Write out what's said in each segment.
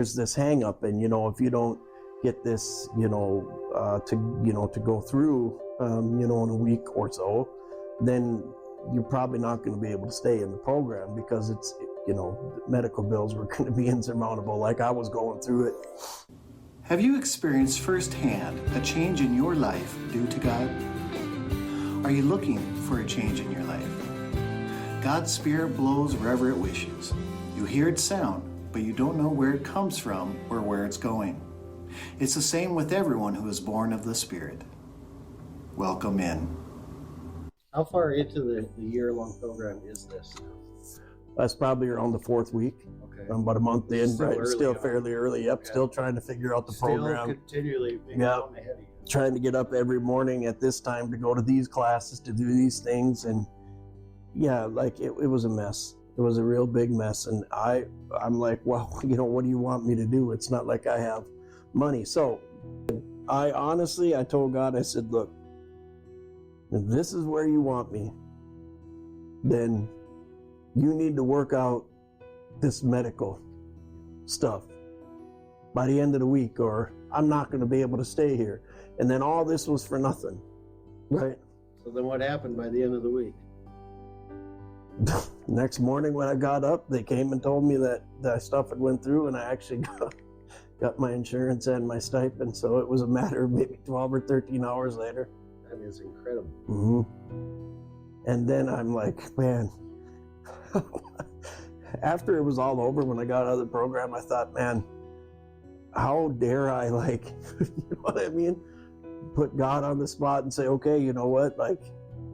there's this hang up, and if you don't get this to go through in a week or so, then you're probably not going to be able to stay in the program, because it's the medical bills were going to be insurmountable, like I was going through it. Have you experienced firsthand a change in your life due to God? Are you looking for a change in your life? God's Spirit blows wherever it wishes. You hear its sound, but you don't know where it comes from or where it's going. It's the same with everyone who is born of the Spirit. Welcome in. How far into the year-long program is this? That's probably around the 4th week. Okay. I'm about a month in, Still right? early Still on. fairly early. Yep. Okay. Still trying to figure out the program. Still continually being out ahead of you. Trying to get up every morning at this time to go to these classes, to do these things. And yeah, like it was a mess. It was a real big mess. And I'm like, well, what do you want me to do? It's not like I have money. So I told God, I said, look, if this is where you want me, then you need to work out this medical stuff by the end of the week, or I'm not going to be able to stay here. And then all this was for nothing, right? So then what happened by the end of the week? Next morning when I got up, they came and told me that that stuff had went through, and I actually got my insurance and my stipend. So it was a matter of maybe 12 or 13 hours later. That is incredible. Mm-hmm. And then I'm like, man, after it was all over, when I got out of the program, I thought, man, how dare I, like, you know what I mean? Put God on the spot and say, okay, you know what? Like,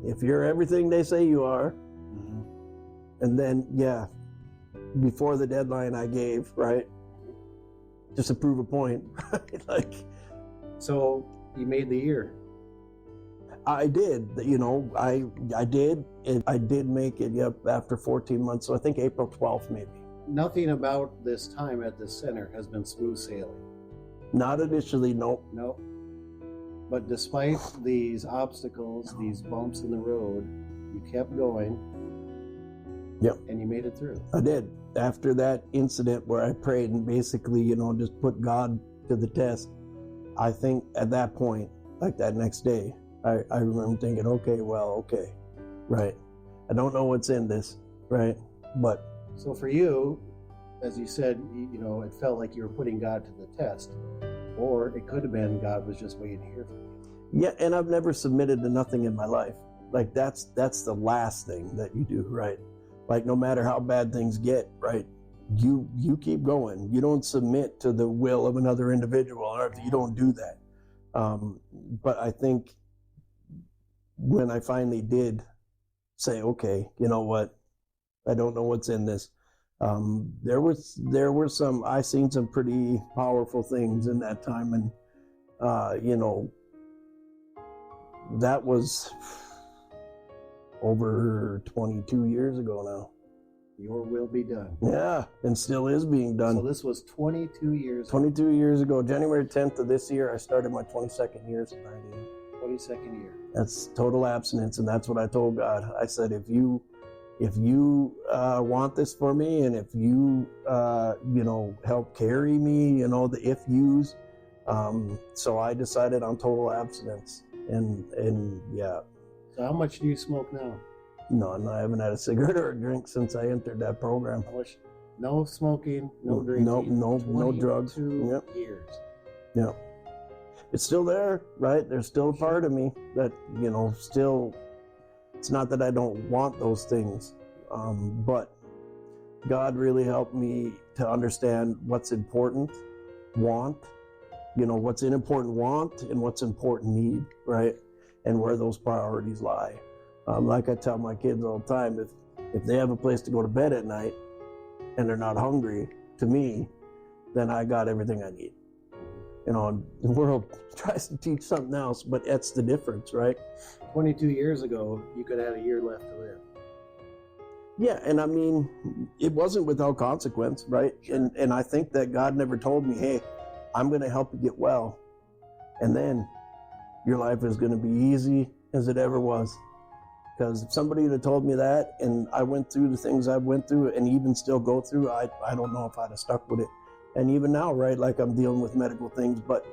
if you're everything they say you are, and then, yeah, before the deadline I gave, right? Just to prove a point, right? Like, so you made the year. I did, I did, and I did make it, yep, after 14 months. So I think April 12th, maybe. Nothing about this time at this center has been smooth sailing. Not initially, nope. Nope. But despite these obstacles, these bumps in the road, you kept going. Yep. And you made it through. I did. After that incident where I prayed and basically, just put God to the test, I think at that point, like that next day, I remember thinking, okay, right. I don't know what's in this, right? But so for you, as you said, it felt like you were putting God to the test, or it could have been God was just waiting to hear from you. Yeah, and I've never submitted to nothing in my life. Like that's the last thing that you do, right? Like no matter how bad things get, right? You keep going. You don't submit to the will of another individual, or you don't do that. But I think when I finally did say, okay, you know what? I don't know what's in this. There were some, I seen some pretty powerful things in that time. And, that was over 22 years ago now. Your will be done. Yeah, and still is being done. So this was 22 years 22 years ago. January 10th of this year, I started my 22nd year sobriety. 22nd year. That's total abstinence, and that's what I told God. I said, if you want this for me, and if you help carry me, the if yous. So I decided on total abstinence, and yeah. So how much do you smoke now? No, I haven't had a cigarette or a drink since I entered that program. No smoking, no drinking. No drugs. 22 years. Yeah. It's still there, right? There's still a part of me that, still, it's not that I don't want those things, but God really helped me to understand what's important, what's an important want and what's important need, right? And where those priorities lie. Like I tell my kids all the time, if they have a place to go to bed at night and they're not hungry, to me, then I got everything I need. The world tries to teach something else, but that's the difference, right? 22 years ago, you could have had a year left to live. Yeah, and I mean, it wasn't without consequence, right? Sure. And I think that God never told me, hey, I'm going to help you get well, and then your life is going to be easy as it ever was. Because if somebody had told me that, and I went through the things I went through and even still go through, I don't know if I'd have stuck with it And even now, right, like I'm dealing with medical things, but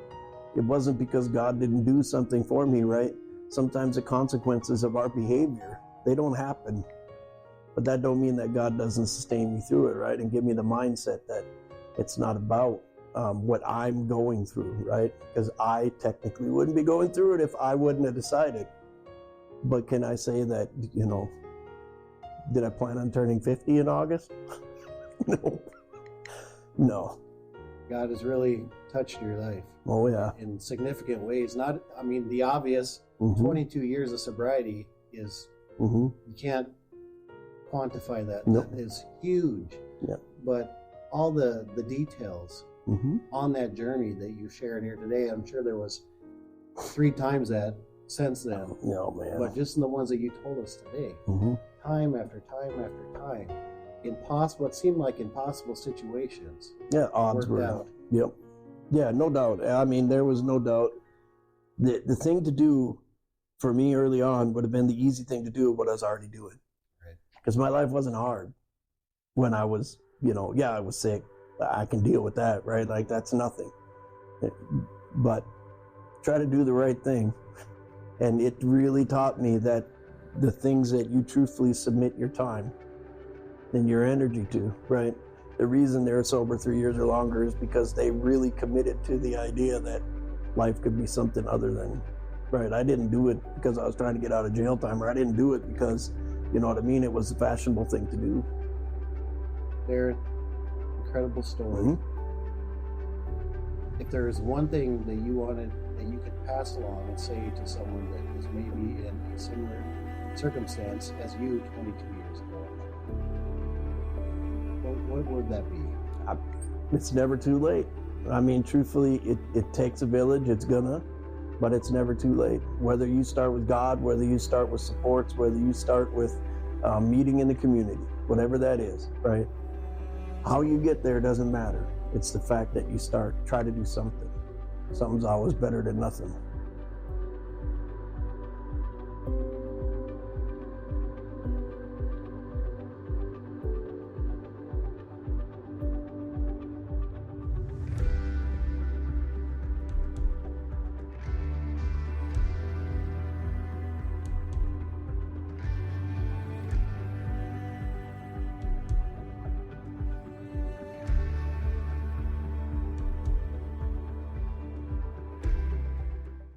it wasn't because God didn't do something for me, right? Sometimes the consequences of our behavior, they don't happen. But that don't mean that God doesn't sustain me through it, right? And give me the mindset that it's not about what I'm going through, right? Because I technically wouldn't be going through it if I wouldn't have decided. But can I say that, you know, did I plan on turning 50 in August? No. No. God has really touched your life. Oh, yeah. In significant ways. Not, I mean, the obvious 22 years of sobriety is, you can't quantify that. Nope. That is huge. Yeah. But all the details on that journey that you shared here today, I'm sure there was 3 times that since then. No, man. But just in the ones that you told us today, time after time after time, what seemed like impossible situations. Yeah, odds were out. Yep. Yeah, no doubt. I mean, there was no doubt. The thing to do for me early on would have been the easy thing to do, what I was already doing. Right. Because my life wasn't hard when I was, you know, I was sick. I can deal with that, right? Like, that's nothing. But try to do the right thing. And it really taught me that the things that you truthfully submit your time and your energy to, right? The reason they're sober 3 years or longer is because they really committed to the idea that life could be something other than, right? I didn't do it because I was trying to get out of jail time, or I didn't do it because, you know what I mean, it was a fashionable thing to do. Darin, incredible story. If there is one thing that you wanted, that you could pass along and say to someone that was maybe in a similar circumstance as you 22 years ago, what would that be? It's never too late. I mean, truthfully, it takes a village, but it's never too late. Whether you start with God, whether you start with supports, whether you start with meeting in the community, whatever that is, right? How you get there doesn't matter. It's the fact that you try to do something. Something's always better than nothing.